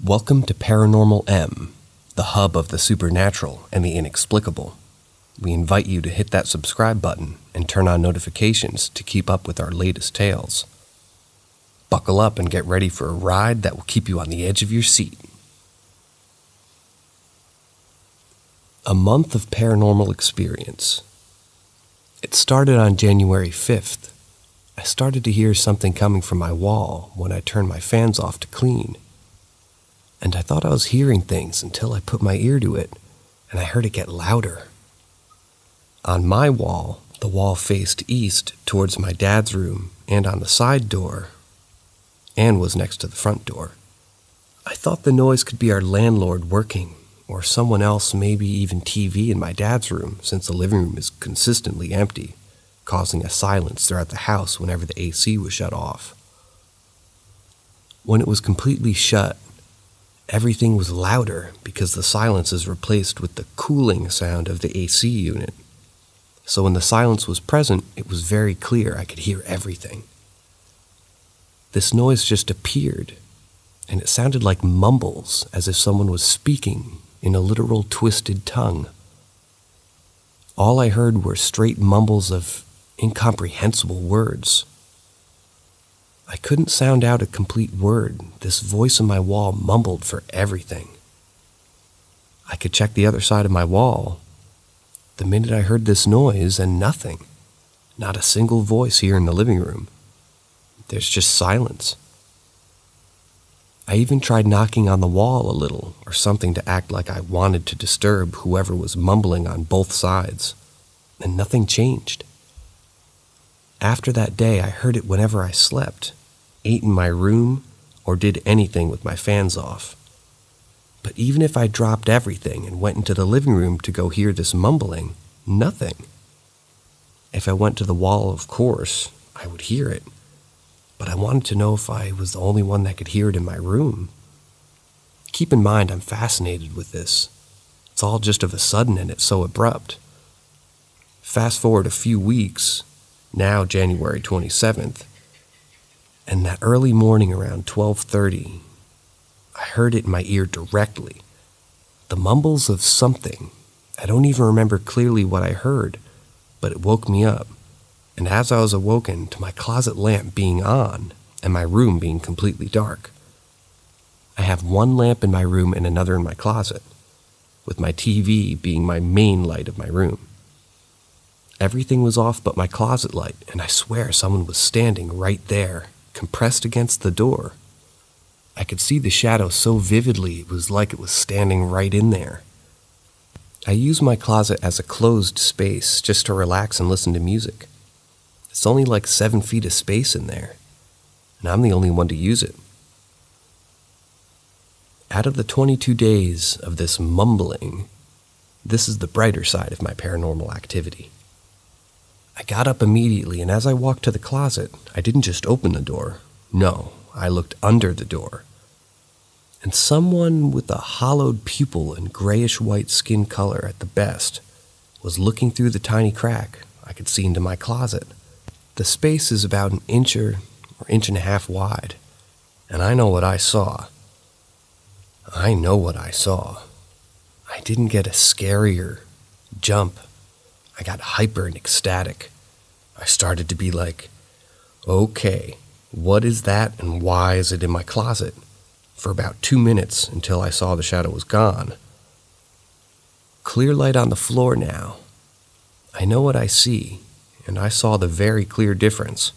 Welcome to Paranormal M, the hub of the supernatural and the inexplicable. We invite you to hit that subscribe button and turn on notifications to keep up with our latest tales. Buckle up and get ready for a ride that will keep you on the edge of your seat. A month of paranormal experience. It started on January 5th. I started to hear something coming from my wall when I turned my fans off to clean. And I thought I was hearing things until I put my ear to it, and I heard it get louder. On my wall, the wall faced east towards my dad's room and on the side door, and was next to the front door. I thought the noise could be our landlord working, or someone else, maybe even TV in my dad's room, since the living room is consistently empty, causing a silence throughout the house whenever the AC was shut off. When it was completely shut, everything was louder because the silence is replaced with the cooling sound of the AC unit. So when the silence was present, it was very clear I could hear everything. This noise just appeared, and it sounded like mumbles, as if someone was speaking in a literal twisted tongue. All I heard were straight mumbles of incomprehensible words. I couldn't sound out a complete word. This voice on my wall mumbled for everything. I could check the other side of my wall the minute I heard this noise, and nothing. Not a single voice here in the living room. There's just silence. I even tried knocking on the wall a little, or something to act like I wanted to disturb whoever was mumbling on both sides, and nothing changed. After that day, I heard it whenever I slept, ate in my room, or did anything with my fans off. But even if I dropped everything and went into the living room to go hear this mumbling, nothing. If I went to the wall, of course, I would hear it. But I wanted to know if I was the only one that could hear it in my room. Keep in mind, I'm fascinated with this. It's all just of a sudden and it's so abrupt. Fast forward a few weeks, now January 27th, and that early morning around 12:30, I heard it in my ear directly. The mumbles of something. I don't even remember clearly what I heard, but it woke me up. And as I was awoken to my closet lamp being on and my room being completely dark. I have one lamp in my room and another in my closet, with my TV being my main light of my room. Everything was off but my closet light, and I swear someone was standing right there, compressed against the door. I could see the shadow so vividly it was like it was standing right in there. I use my closet as a closed space just to relax and listen to music. It's only like 7 feet of space in there, and I'm the only one to use it. Out of the 22 days of this mumbling, this is the brighter side of my paranormal activity. I got up immediately, and as I walked to the closet, I didn't just open the door. No, I looked under the door. And someone with a hollowed pupil and grayish-white skin color at the best was looking through the tiny crack I could see into my closet. The space is about an inch or inch and a half wide, and I know what I saw. I didn't get a scarier jump. I got hyper and ecstatic. I started to be like, okay, what is that and why is it in my closet? For about 2 minutes until I saw the shadow was gone. Clear light on the floor now. I know what I see, and I saw the very clear difference.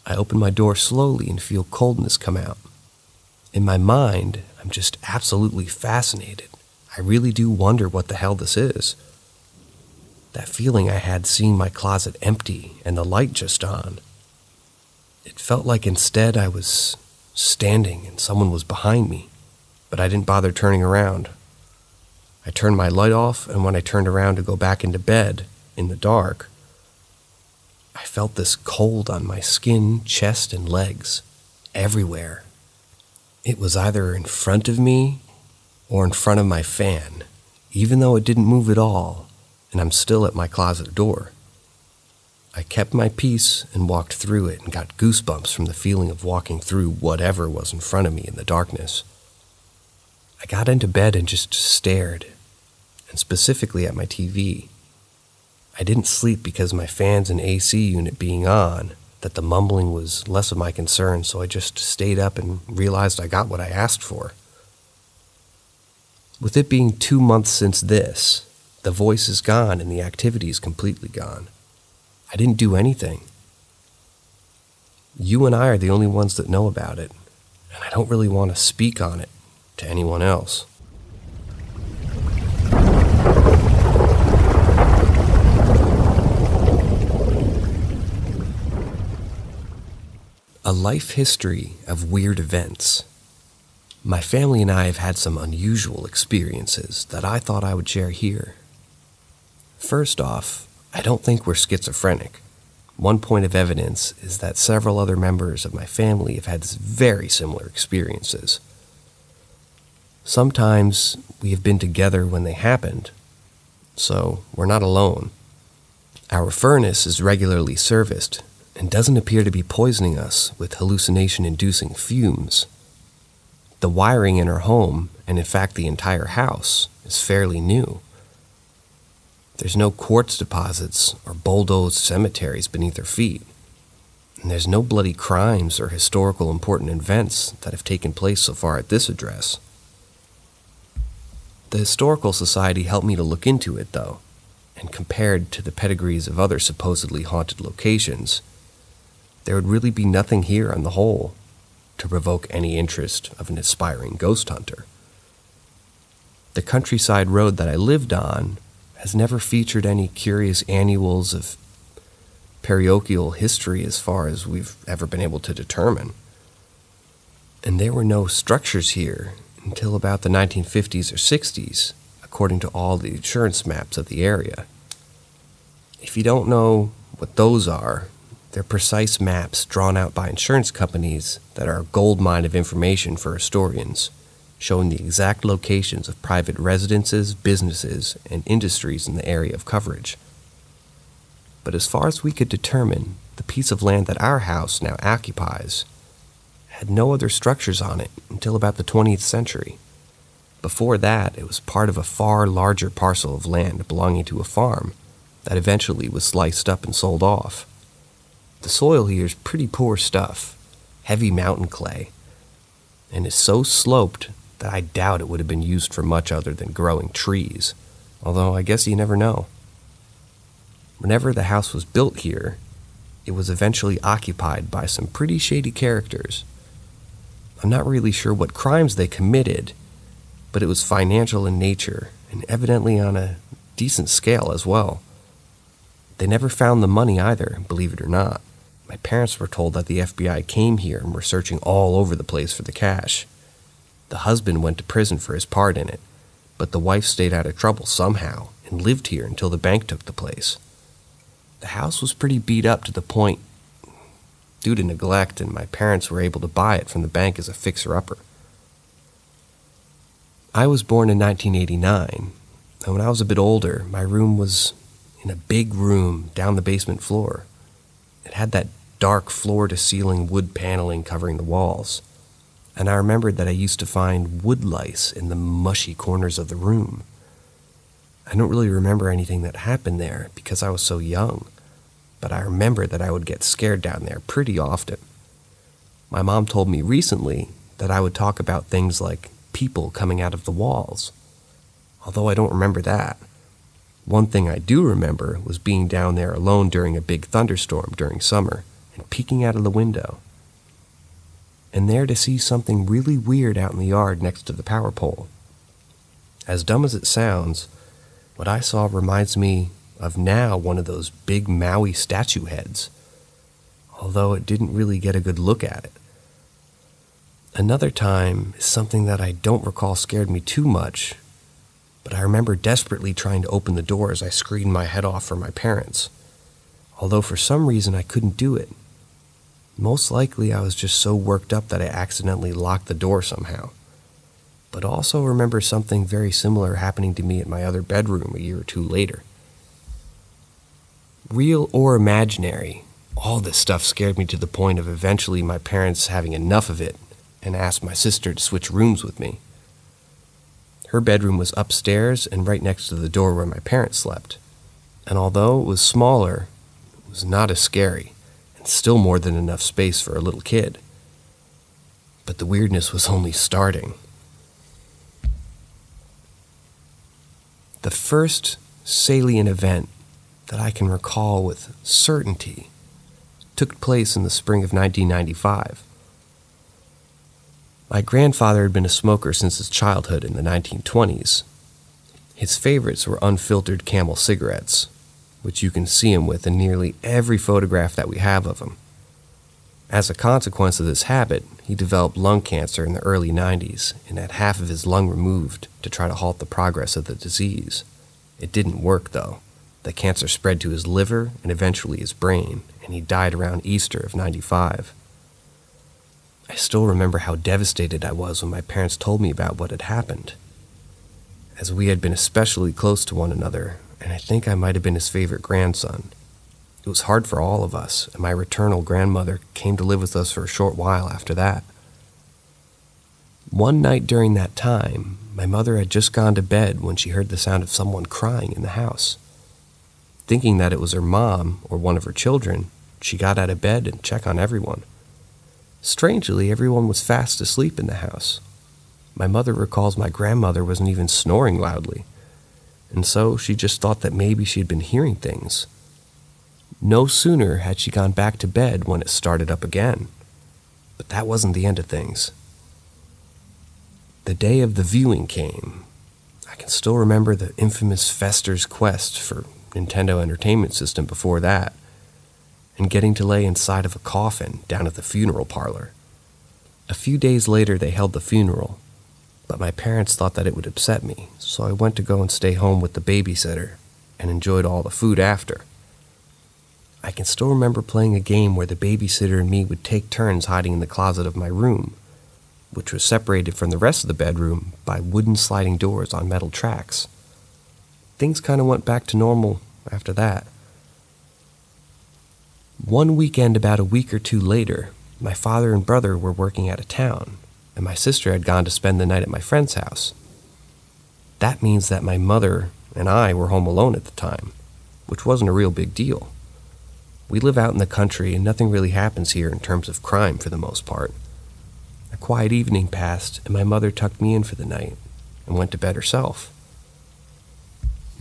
I open my door slowly and feel coldness come out. In my mind, I'm just absolutely fascinated. I really do wonder what the hell this is. That feeling I had seeing my closet empty and the light just on. It felt like instead I was standing and someone was behind me, but I didn't bother turning around. I turned my light off, and when I turned around to go back into bed, in the dark, I felt this cold on my skin, chest, and legs, everywhere. It was either in front of me or in front of my fan, even though it didn't move at all. And I'm still at my closet door. I kept my peace and walked through it and got goosebumps from the feeling of walking through whatever was in front of me in the darkness. I got into bed and just stared, and specifically at my TV. I didn't sleep because my fans and AC unit being on, that the mumbling was less of my concern, so I just stayed up and realized I got what I asked for. With it being 2 months since this, the voice is gone and the activity is completely gone. I didn't do anything. You and I are the only ones that know about it, and I don't really want to speak on it to anyone else. A life history of weird events. My family and I have had some unusual experiences that I thought I would share here. First off, I don't think we're schizophrenic. One point of evidence is that several other members of my family have had very similar experiences. Sometimes we have been together when they happened, so we're not alone. Our furnace is regularly serviced and doesn't appear to be poisoning us with hallucination-inducing fumes. The wiring in our home, and in fact the entire house, is fairly new. There's no quartz deposits or bulldozed cemeteries beneath our feet. And there's no bloody crimes or historical important events that have taken place so far at this address. The Historical Society helped me to look into it, though, and compared to the pedigrees of other supposedly haunted locations, there would really be nothing here on the whole to provoke any interest of an aspiring ghost hunter. The countryside road that I lived on has never featured any curious annuals of parochial history as far as we've ever been able to determine. And there were no structures here until about the 1950s or 60s, according to all the insurance maps of the area. If you don't know what those are, they're precise maps drawn out by insurance companies that are a goldmine of information for historians, showing the exact locations of private residences, businesses, and industries in the area of coverage. But as far as we could determine, the piece of land that our house now occupies had no other structures on it until about the 20th century. Before that, it was part of a far larger parcel of land belonging to a farm that eventually was sliced up and sold off. The soil here is pretty poor stuff, heavy mountain clay, and is so sloped that I doubt it would have been used for much other than growing trees, although I guess you never know. Whenever the house was built here, it was eventually occupied by some pretty shady characters. I'm not really sure what crimes they committed, but it was financial in nature and evidently on a decent scale as well. They never found the money either, believe it or not. My parents were told that the FBI came here and were searching all over the place for the cash. The husband went to prison for his part in it, but the wife stayed out of trouble somehow and lived here until the bank took the place. The house was pretty beat up to the point, due to neglect, and my parents were able to buy it from the bank as a fixer-upper. I was born in 1989, and when I was a bit older, my room was in a big room down the basement floor. It had that dark floor-to-ceiling wood paneling covering the walls, and I remembered that I used to find wood lice in the mushy corners of the room. I don't really remember anything that happened there because I was so young, but I remember that I would get scared down there pretty often. My mom told me recently that I would talk about things like people coming out of the walls, although I don't remember that. One thing I do remember was being down there alone during a big thunderstorm during summer and peeking out of the window, and there to see something really weird out in the yard next to the power pole. As dumb as it sounds, what I saw reminds me of now one of those big Maui statue heads, although it didn't really get a good look at it. Another time is something that I don't recall scared me too much, but I remember desperately trying to open the door as I screamed my head off for my parents, although for some reason I couldn't do it. Most likely I was just so worked up that I accidentally locked the door somehow. But also remember something very similar happening to me at my other bedroom a year or two later. Real or imaginary, all this stuff scared me to the point of eventually my parents having enough of it and asked my sister to switch rooms with me. Her bedroom was upstairs and right next to the door where my parents slept. And although it was smaller, it was not as scary, and still more than enough space for a little kid. But the weirdness was only starting. The first salient event that I can recall with certainty took place in the spring of 1995. My grandfather had been a smoker since his childhood in the 1920s. His favorites were unfiltered Camel cigarettes, which you can see him with in nearly every photograph that we have of him. As a consequence of this habit, he developed lung cancer in the early 90s and had half of his lung removed to try to halt the progress of the disease. It didn't work, though. The cancer spread to his liver and eventually his brain, and he died around Easter of '95. I still remember how devastated I was when my parents told me about what had happened, as we had been especially close to one another, and I think I might have been his favorite grandson. It was hard for all of us, and my maternal grandmother came to live with us for a short while after that. One night during that time, my mother had just gone to bed when she heard the sound of someone crying in the house. Thinking that it was her mom or one of her children, she got out of bed and checked on everyone. Strangely, everyone was fast asleep in the house. My mother recalls my grandmother wasn't even snoring loudly, and so she just thought that maybe she had been hearing things. No sooner had she gone back to bed when it started up again. But that wasn't the end of things. The day of the viewing came. I can still remember the infamous Fester's Quest for Nintendo Entertainment System before that, and getting to lay inside of a coffin down at the funeral parlor. A few days later they held the funeral, but my parents thought that it would upset me, so I went to go and stay home with the babysitter and enjoyed all the food after. I can still remember playing a game where the babysitter and me would take turns hiding in the closet of my room, which was separated from the rest of the bedroom by wooden sliding doors on metal tracks. Things kind of went back to normal after that. One weekend about a week or two later, my father and brother were working out of town, and my sister had gone to spend the night at my friend's house. That means that my mother and I were home alone at the time, which wasn't a real big deal. We live out in the country and nothing really happens here in terms of crime for the most part. A quiet evening passed and my mother tucked me in for the night and went to bed herself.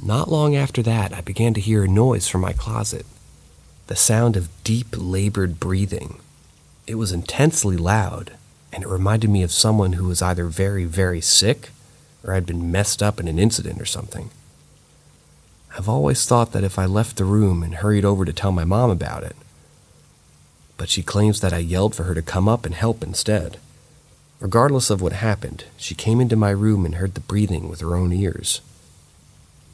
Not long after that, I began to hear a noise from my closet, the sound of deep, labored breathing. It was intensely loud, and it reminded me of someone who was either very, very sick or had been messed up in an incident or something. I've always thought that if I left the room and hurried over to tell my mom about it, but she claims that I yelled for her to come up and help instead. Regardless of what happened, she came into my room and heard the breathing with her own ears.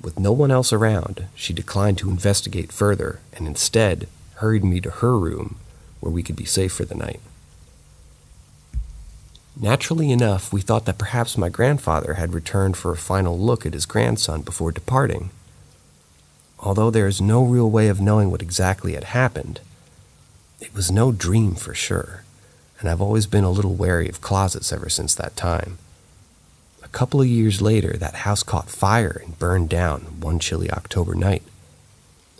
With no one else around, she declined to investigate further and instead hurried me to her room where we could be safe for the night. Naturally enough, we thought that perhaps my grandfather had returned for a final look at his grandson before departing. Although there is no real way of knowing what exactly had happened, it was no dream for sure, and I've always been a little wary of closets ever since that time. A couple of years later, that house caught fire and burned down one chilly October night,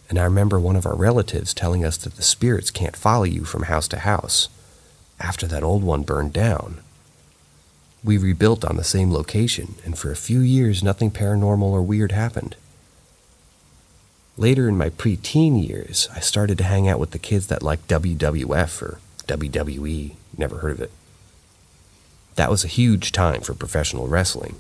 and I remember one of our relatives telling us that the spirits can't follow you from house to house after that old one burned down. We rebuilt on the same location, and for a few years nothing paranormal or weird happened. Later in my pre-teen years, I started to hang out with the kids that liked WWF or WWE, never heard of it. That was a huge time for professional wrestling.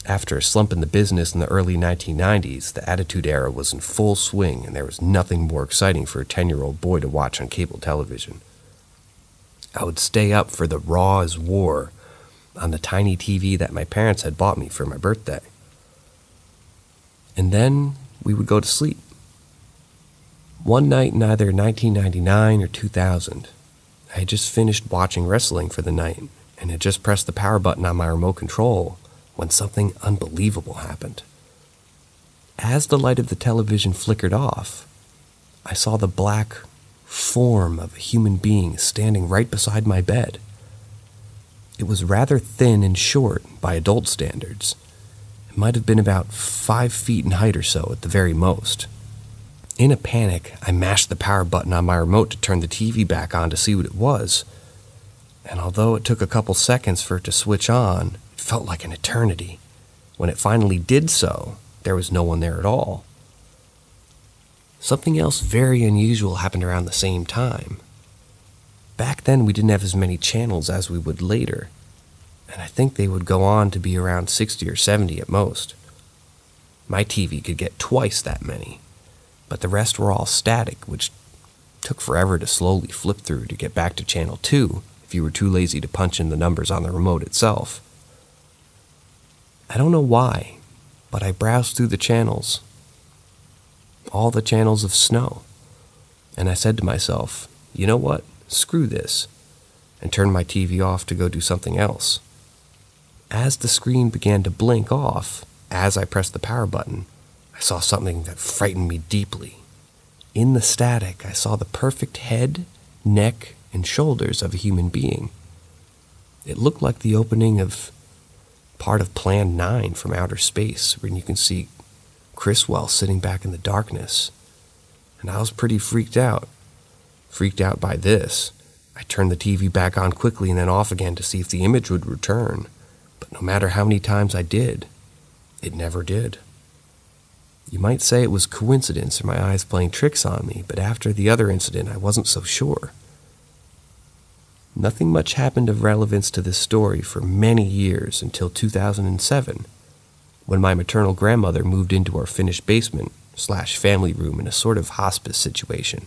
After a slump in the business in the early 1990s, the Attitude Era was in full swing and there was nothing more exciting for a 10-year-old boy to watch on cable television. I would stay up for the Raw is War on the tiny TV that my parents had bought me for my birthday. And then we would go to sleep. One night in either 1999 or 2000, I had just finished watching wrestling for the night and had just pressed the power button on my remote control when something unbelievable happened. As the light of the television flickered off, I saw the black form of a human being standing right beside my bed. It was rather thin and short by adult standards, might have been about 5 feet in height or so at the very most. In a panic, I mashed the power button on my remote to turn the TV back on to see what it was, and although it took a couple seconds for it to switch on, it felt like an eternity. When it finally did so, there was no one there at all. Something else very unusual happened around the same time. Back then, we didn't have as many channels as we would later, and I think they would go on to be around 60 or 70 at most. My TV could get twice that many, but the rest were all static, which took forever to slowly flip through to get back to channel 2 if you were too lazy to punch in the numbers on the remote itself. I don't know why, but I browsed through the channels, all the channels of snow, and I said to myself, you know what, screw this, and turned my TV off to go do something else. As the screen began to blink off, as I pressed the power button, I saw something that frightened me deeply. In the static, I saw the perfect head, neck, and shoulders of a human being. It looked like the opening of part of Plan 9 from outer space, when you can see Criswell sitting back in the darkness. And I was pretty freaked out. Freaked out by this. I turned the TV back on quickly and then off again to see if the image would return. But no matter how many times I did, it never did. You might say it was coincidence or my eyes playing tricks on me, but after the other incident, I wasn't so sure. Nothing much happened of relevance to this story for many years until 2007, when my maternal grandmother moved into our finished basement/family room in a sort of hospice situation.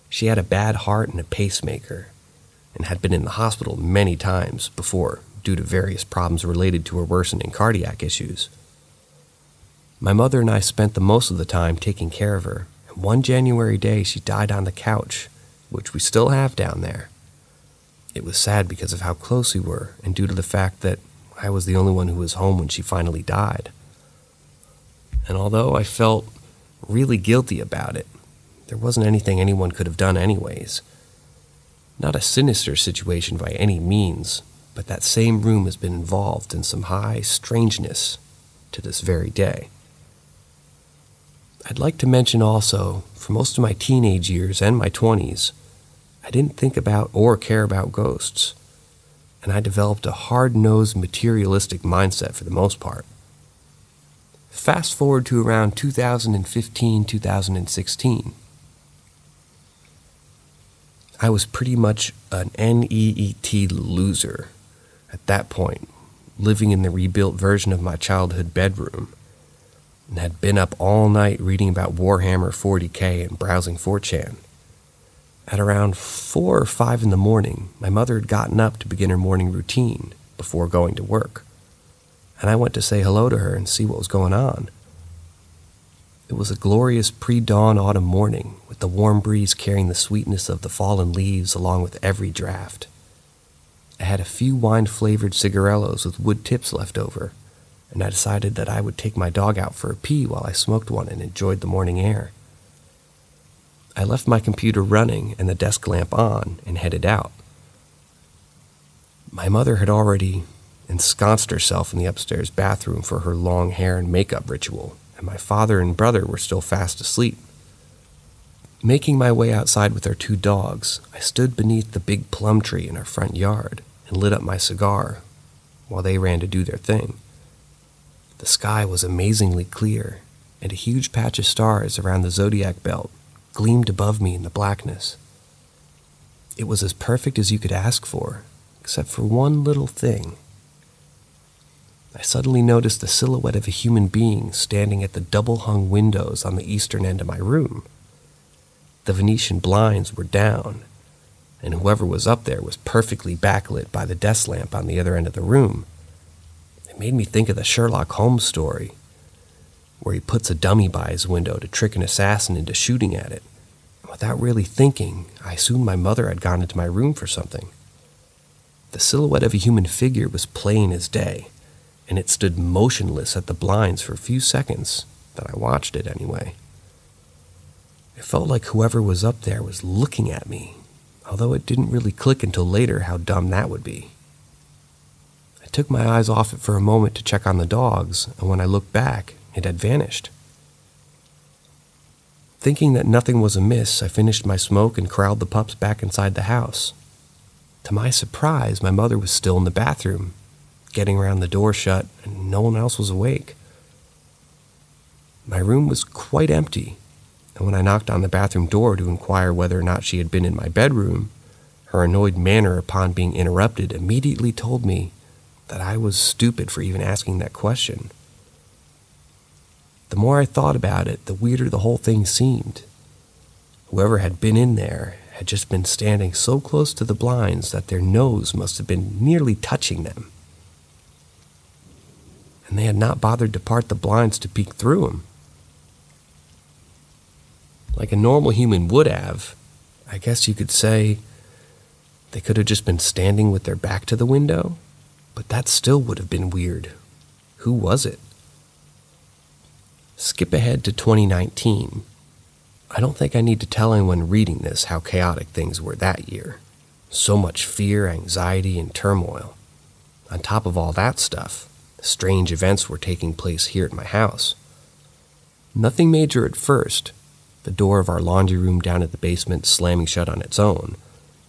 She had a bad heart and a pacemaker, and had been in the hospital many times before due to various problems related to her worsening cardiac issues. My mother and I spent the most of the time taking care of her, and one January day she died on the couch, which we still have down there. It was sad because of how close we were, and due to the fact that I was the only one who was home when she finally died. And although I felt really guilty about it, there wasn't anything anyone could have done anyways. Not a sinister situation by any means, but that same room has been involved in some high strangeness to this very day. I'd like to mention also, for most of my teenage years and my 20s, I didn't think about or care about ghosts, and I developed a hard-nosed materialistic mindset for the most part. Fast forward to around 2015-2016. I was pretty much an NEET loser at that point, living in the rebuilt version of my childhood bedroom, and had been up all night reading about Warhammer 40K and browsing 4chan. At around 4 or 5 in the morning, my mother had gotten up to begin her morning routine before going to work, and I went to say hello to her and see what was going on. It was a glorious pre-dawn autumn morning, with the warm breeze carrying the sweetness of the fallen leaves along with every draft. I had a few wine-flavored cigarillos with wood tips left over, and I decided that I would take my dog out for a pee while I smoked one and enjoyed the morning air. I left my computer running and the desk lamp on and headed out. My mother had already ensconced herself in the upstairs bathroom for her long hair and makeup ritual, and my father and brother were still fast asleep. Making my way outside with our 2 dogs, I stood beneath the big plum tree in our front yard and lit up my cigar while they ran to do their thing. The sky was amazingly clear, and a huge patch of stars around the zodiac belt gleamed above me in the blackness. It was as perfect as you could ask for, except for one little thing. I suddenly noticed the silhouette of a human being standing at the double-hung windows on the eastern end of my room. The Venetian blinds were down, and whoever was up there was perfectly backlit by the desk lamp on the other end of the room. It made me think of the Sherlock Holmes story, where he puts a dummy by his window to trick an assassin into shooting at it. Without really thinking, I assumed my mother had gone into my room for something. The silhouette of a human figure was plain as day, and it stood motionless at the blinds for a few seconds that I watched it anyway. It felt like whoever was up there was looking at me, although it didn't really click until later how dumb that would be. I took my eyes off it for a moment to check on the dogs, and when I looked back, it had vanished. Thinking that nothing was amiss, I finished my smoke and corralled the pups back inside the house. To my surprise, my mother was still in the bathroom, getting around the door shut, and no one else was awake. My room was quite empty, and when I knocked on the bathroom door to inquire whether or not she had been in my bedroom, her annoyed manner upon being interrupted immediately told me that I was stupid for even asking that question. The more I thought about it, the weirder the whole thing seemed. Whoever had been in there had just been standing so close to the blinds that their nose must have been nearly touching them. And they had not bothered to part the blinds to peek through them. Like a normal human would have, I guess you could say they could have just been standing with their back to the window, but that still would have been weird. Who was it? Skip ahead to 2019. I don't think I need to tell anyone reading this how chaotic things were that year. So much fear, anxiety, and turmoil. On top of all that stuff, strange events were taking place here at my house. Nothing major at first, the door of our laundry room down at the basement slamming shut on its own,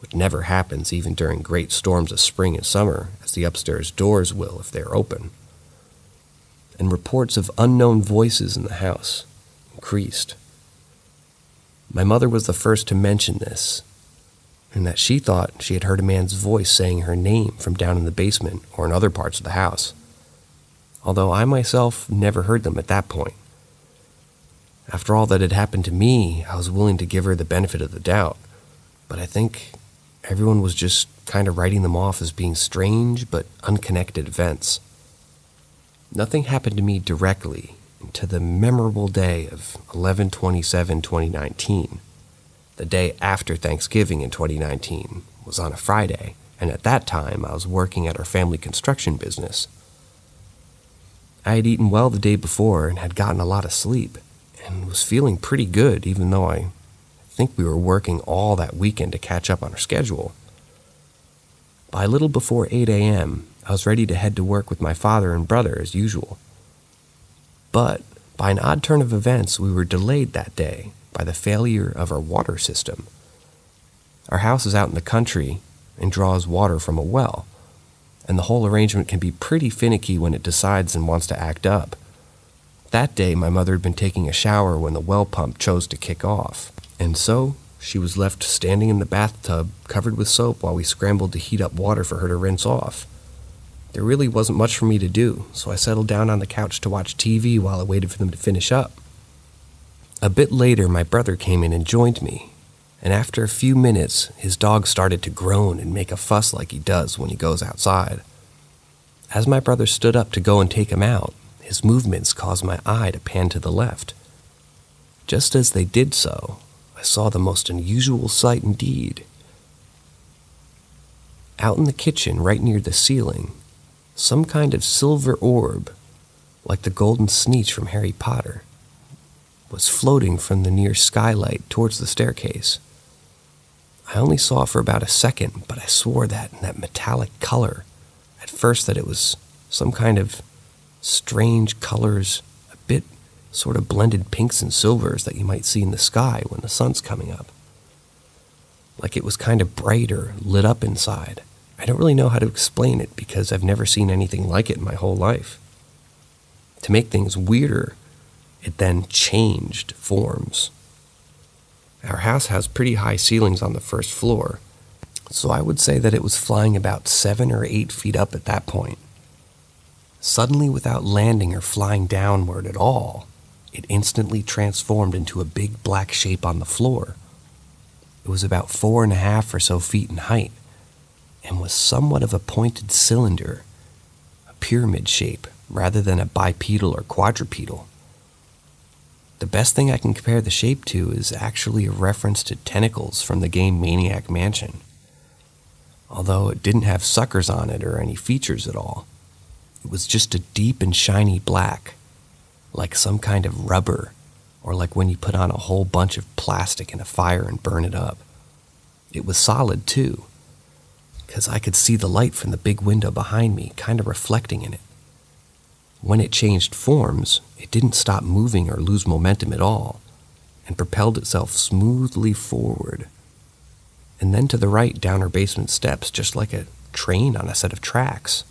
which never happens even during great storms of spring and summer, as the upstairs doors will if they are open. And reports of unknown voices in the house increased. My mother was the first to mention this, and that she thought she had heard a man's voice saying her name from down in the basement or in other parts of the house, although I myself never heard them at that point. After all that had happened to me, I was willing to give her the benefit of the doubt, but I think everyone was just kind of writing them off as being strange but unconnected events. Nothing happened to me directly until the memorable day of 11/27/2019. The day after Thanksgiving in 2019 was on a Friday, and at that time I was working at our family construction business. I had eaten well the day before and had gotten a lot of sleep, and was feeling pretty good even though I think we were working all that weekend to catch up on our schedule. By a little before 8 a.m., I was ready to head to work with my father and brother as usual. But by an odd turn of events, we were delayed that day by the failure of our water system. Our house is out in the country and draws water from a well, and the whole arrangement can be pretty finicky when it decides and wants to act up. That day, my mother had been taking a shower when the well pump chose to kick off, and so she was left standing in the bathtub covered with soap while we scrambled to heat up water for her to rinse off. There really wasn't much for me to do, so I settled down on the couch to watch TV while I waited for them to finish up. A bit later, my brother came in and joined me, and after a few minutes, his dog started to groan and make a fuss like he does when he goes outside. As my brother stood up to go and take him out, his movements caused my eye to pan to the left. Just as they did so, I saw the most unusual sight indeed. Out in the kitchen, right near the ceiling, some kind of silver orb, like the golden sneetch from Harry Potter, was floating from the near skylight towards the staircase. I only saw it for about a second, but I swore that in that metallic color, at first that it was some kind of strange colors, a bit sort of blended pinks and silvers that you might see in the sky when the sun's coming up. Like it was kind of bright or lit up inside. I don't really know how to explain it because I've never seen anything like it in my whole life. To make things weirder, it then changed forms. Our house has pretty high ceilings on the first floor, so I would say that it was flying about 7 or 8 feet up at that point. Suddenly, without landing or flying downward at all, it instantly transformed into a big black shape on the floor. It was about 4.5 or so feet in height, and was somewhat of a pointed cylinder, a pyramid shape rather than a bipedal or quadrupedal. The best thing I can compare the shape to is actually a reference to tentacles from the game Maniac Mansion. Although it didn't have suckers on it or any features at all, it was just a deep and shiny black, like some kind of rubber, or like when you put on a whole bunch of plastic in a fire and burn it up. It was solid too, because I could see the light from the big window behind me kind of reflecting in it. When it changed forms, it didn't stop moving or lose momentum at all, and propelled itself smoothly forward, and then to the right down our basement steps, just like a train on a set of tracks.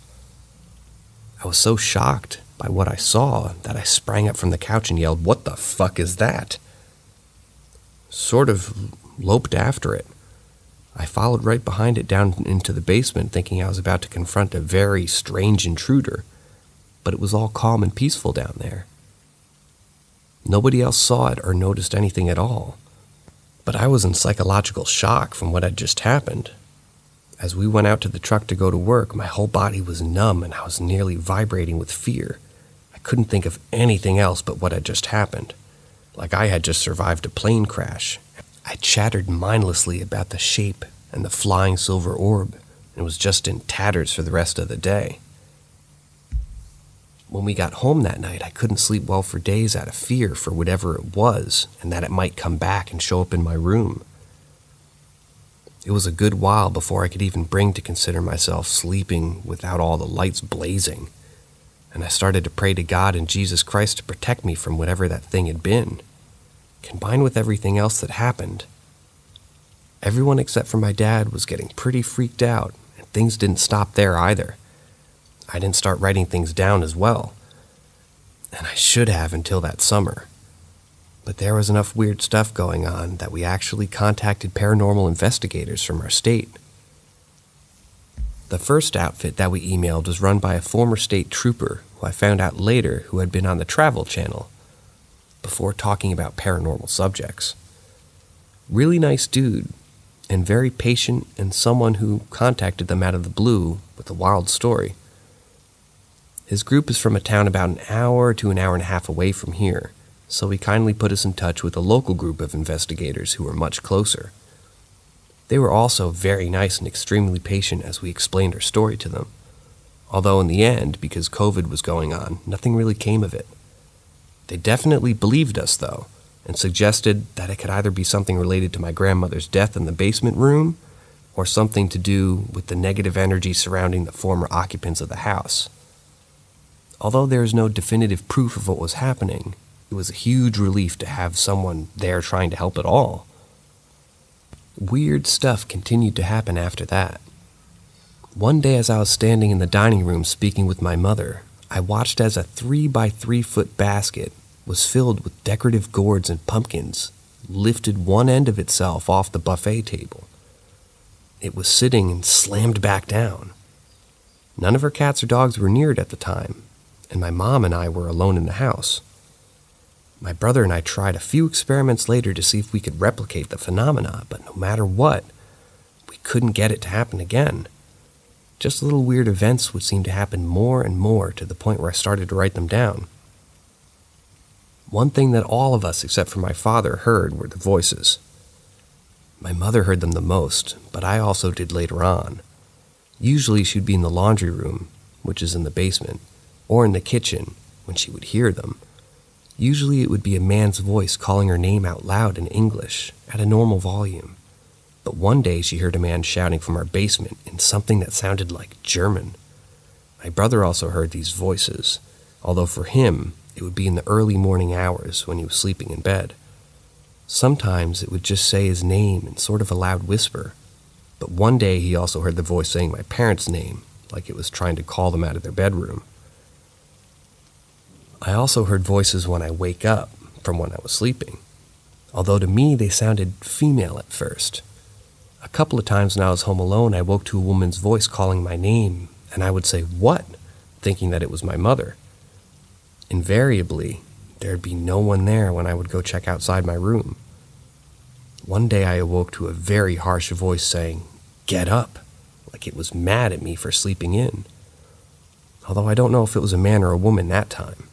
I was so shocked by what I saw that I sprang up from the couch and yelled, "What the fuck is that?" Sort of loped after it. I followed right behind it down into the basement, thinking I was about to confront a very strange intruder, but it was all calm and peaceful down there. Nobody else saw it or noticed anything at all, but I was in psychological shock from what had just happened. As we went out to the truck to go to work, my whole body was numb and I was nearly vibrating with fear. I couldn't think of anything else but what had just happened, like I had just survived a plane crash. I chattered mindlessly about the shape and the flying silver orb, and was just in tatters for the rest of the day. When we got home that night, I couldn't sleep well for days out of fear for whatever it was, and that it might come back and show up in my room. It was a good while before I could even bring to consider myself sleeping without all the lights blazing, and I started to pray to God and Jesus Christ to protect me from whatever that thing had been. Combined with everything else that happened, everyone except for my dad was getting pretty freaked out, and things didn't stop there either. I didn't start writing things down as well, and I should have until that summer. But there was enough weird stuff going on that we actually contacted paranormal investigators from our state. The first outfit that we emailed was run by a former state trooper who I found out later who had been on the Travel Channel before talking about paranormal subjects. Really nice dude, and very patient, and someone who contacted them out of the blue with a wild story. His group is from a town about an hour to an hour and a half away from here, so he kindly put us in touch with a local group of investigators who were much closer. They were also very nice and extremely patient as we explained our story to them, although in the end, because COVID was going on, nothing really came of it. They definitely believed us, though, and suggested that it could either be something related to my grandmother's death in the basement room, or something to do with the negative energy surrounding the former occupants of the house. Although there is no definitive proof of what was happening, it was a huge relief to have someone there trying to help at all. Weird stuff continued to happen after that. One day as I was standing in the dining room speaking with my mother, I watched as a 3-by-3-foot basket was filled with decorative gourds and pumpkins lifted one end of itself off the buffet table. It was sitting and slammed back down. None of her cats or dogs were near it at the time, and my mom and I were alone in the house. My brother and I tried a few experiments later to see if we could replicate the phenomena, but no matter what, we couldn't get it to happen again. Just little weird events would seem to happen more and more to the point where I started to write them down. One thing that all of us except for my father heard were the voices. My mother heard them the most, but I also did later on. Usually she'd be in the laundry room, which is in the basement, or in the kitchen when she would hear them. Usually it would be a man's voice calling her name out loud in English at a normal volume. But one day she heard a man shouting from our basement in something that sounded like German. My brother also heard these voices, although for him it would be in the early morning hours when he was sleeping in bed. Sometimes it would just say his name in sort of a loud whisper, but one day he also heard the voice saying my parents' name, like it was trying to call them out of their bedroom. I also heard voices when I wake up from when I was sleeping, although to me they sounded female at first. A couple of times when I was home alone, I woke to a woman's voice calling my name, and I would say, "What?" thinking that it was my mother. Invariably, there'd be no one there when I would go check outside my room. One day I awoke to a very harsh voice saying, "Get up," like it was mad at me for sleeping in. Although I don't know if it was a man or a woman that time.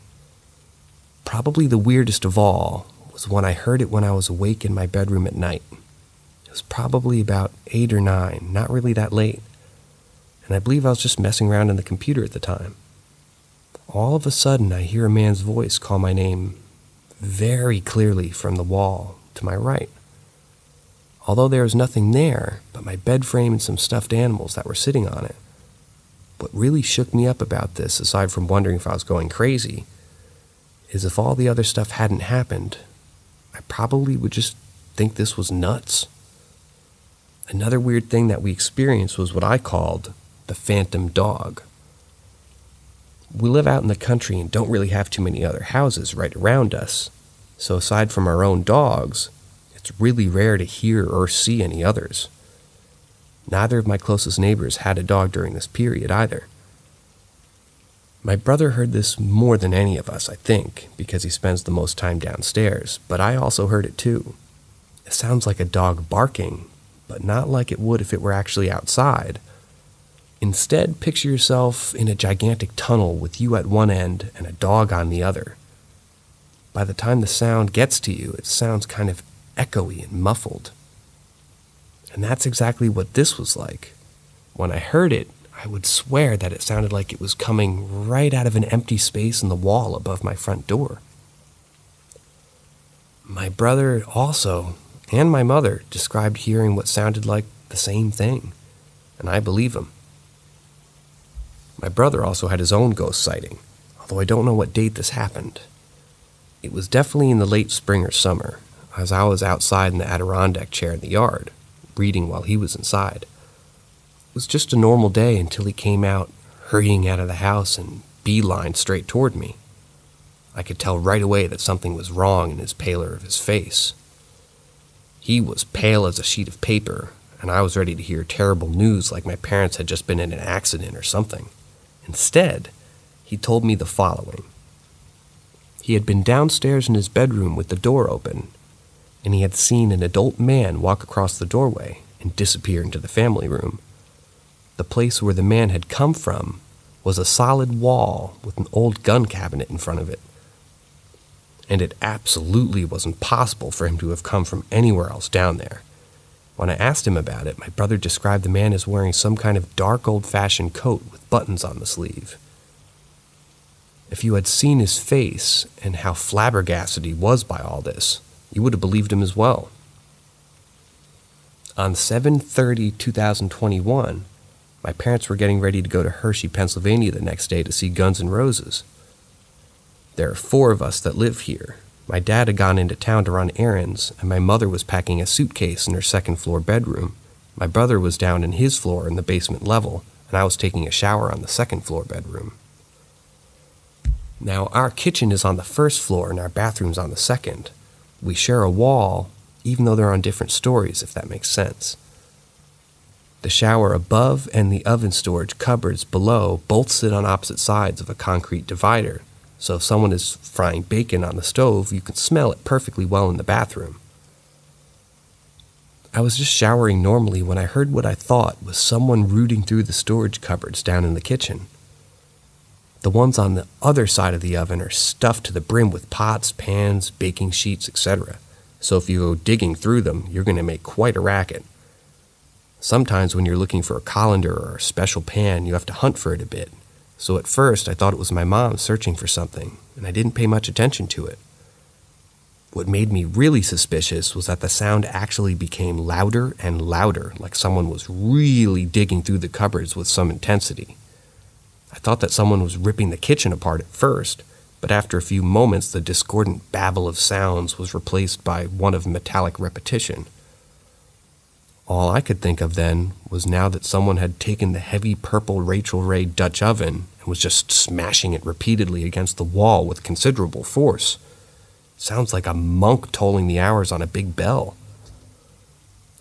Probably the weirdest of all was when I heard it when I was awake in my bedroom at night. It was probably about 8 or 9, not really that late, and I believe I was just messing around on the computer at the time. All of a sudden I hear a man's voice call my name very clearly from the wall to my right. although there was nothing there but my bed frame and some stuffed animals that were sitting on it. What really shook me up about this, aside from wondering if I was going crazy, is if all the other stuff hadn't happened, I probably would just think this was nuts. Another weird thing that we experienced was what I called the phantom dog. We live out in the country and don't really have too many other houses right around us, so aside from our own dogs, it's really rare to hear or see any others. Neither of my closest neighbors had a dog during this period either. My brother heard this more than any of us, I think, because he spends the most time downstairs, but I also heard it too. It sounds like a dog barking, but not like it would if it were actually outside. Instead, picture yourself in a gigantic tunnel with you at one end and a dog on the other. By the time the sound gets to you, it sounds kind of echoey and muffled. And that's exactly what this was like. When I heard it, I would swear that it sounded like it was coming right out of an empty space in the wall above my front door. My brother also, and my mother, described hearing what sounded like the same thing, and I believe him. My brother also had his own ghost sighting, although I don't know what date this happened. It was definitely in the late spring or summer, as I was outside in the Adirondack chair in the yard, reading while he was inside. It was just a normal day until he came out, hurrying out of the house and beelined straight toward me. I could tell right away that something was wrong in his pallor of his face. He was pale as a sheet of paper, and I was ready to hear terrible news like my parents had just been in an accident or something. Instead, he told me the following. He had been downstairs in his bedroom with the door open, and he had seen an adult man walk across the doorway and disappear into the family room. The place where the man had come from was a solid wall with an old gun cabinet in front of it. And it absolutely wasn't possible for him to have come from anywhere else down there. When I asked him about it, my brother described the man as wearing some kind of dark old-fashioned coat with buttons on the sleeve. If you had seen his face and how flabbergasted he was by all this, you would have believed him as well. On 7/30/2021, my parents were getting ready to go to Hershey, Pennsylvania the next day to see Guns N' Roses. There are 4 of us that live here. My dad had gone into town to run errands, and my mother was packing a suitcase in her second-floor bedroom. My brother was down in his floor in the basement level, and I was taking a shower on the second-floor bedroom. Now, our kitchen is on the first floor and our bathroom's on the second. We share a wall, even though they're on different stories, if that makes sense. The shower above and the oven storage cupboards below both sit on opposite sides of a concrete divider, so if someone is frying bacon on the stove, you can smell it perfectly well in the bathroom. I was just showering normally when I heard what I thought was someone rooting through the storage cupboards down in the kitchen. The ones on the other side of the oven are stuffed to the brim with pots, pans, baking sheets, etc. So if you go digging through them, you're going to make quite a racket. Sometimes when you're looking for a colander or a special pan, you have to hunt for it a bit. So at first, I thought it was my mom searching for something, and I didn't pay much attention to it. What made me really suspicious was that the sound actually became louder and louder, like someone was really digging through the cupboards with some intensity. I thought that someone was ripping the kitchen apart at first, but after a few moments, the discordant babble of sounds was replaced by one of metallic repetition. All I could think of then was now that someone had taken the heavy purple Rachel Ray Dutch oven and was just smashing it repeatedly against the wall with considerable force. Sounds like a monk tolling the hours on a big bell.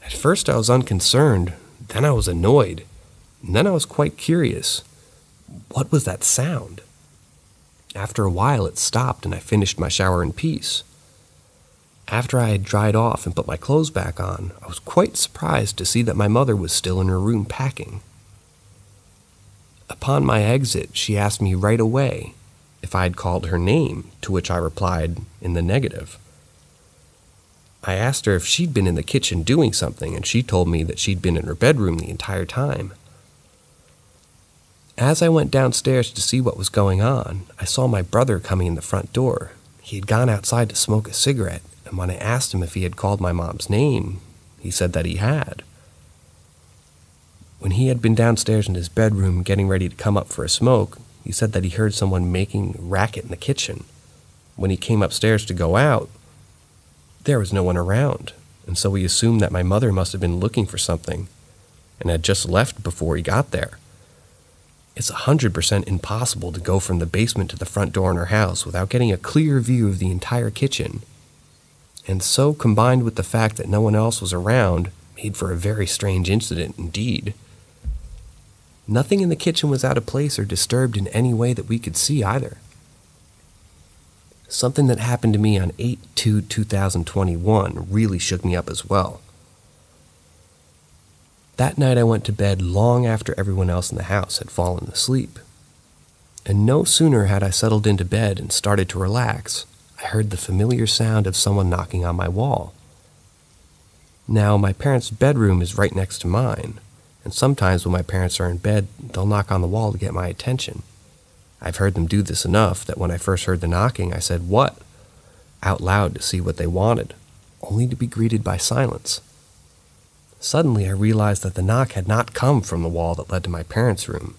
At first I was unconcerned, then I was annoyed, and then I was quite curious. What was that sound? After a while it stopped and I finished my shower in peace. After I had dried off and put my clothes back on, I was quite surprised to see that my mother was still in her room packing. Upon my exit, she asked me right away if I had called her name, to which I replied in the negative. I asked her if she'd been in the kitchen doing something, and she told me that she'd been in her bedroom the entire time. As I went downstairs to see what was going on, I saw my brother coming in the front door. He had gone outside to smoke a cigarette, and when I asked him if he had called my mom's name, He said that he had. When he had been downstairs in his bedroom getting ready to come up for a smoke, he said that he heard someone making racket in the kitchen. When he came upstairs to go out, there was no one around, and so he assumed that my mother must have been looking for something and had just left before he got there. It's 100% impossible to go from the basement to the front door in our house without getting a clear view of the entire kitchen. And so, combined with the fact that no one else was around, made for a very strange incident indeed. Nothing in the kitchen was out of place or disturbed in any way that we could see either. Something that happened to me on 8/2/2021 really shook me up as well. That night I went to bed long after everyone else in the house had fallen asleep. And no sooner had I settled into bed and started to relax, I heard the familiar sound of someone knocking on my wall. Now, my parents' bedroom is right next to mine, and sometimes when my parents are in bed, they'll knock on the wall to get my attention. I've heard them do this enough that when I first heard the knocking, I said, "What?" out loud to see what they wanted, only to be greeted by silence. Suddenly, I realized that the knock had not come from the wall that led to my parents' room,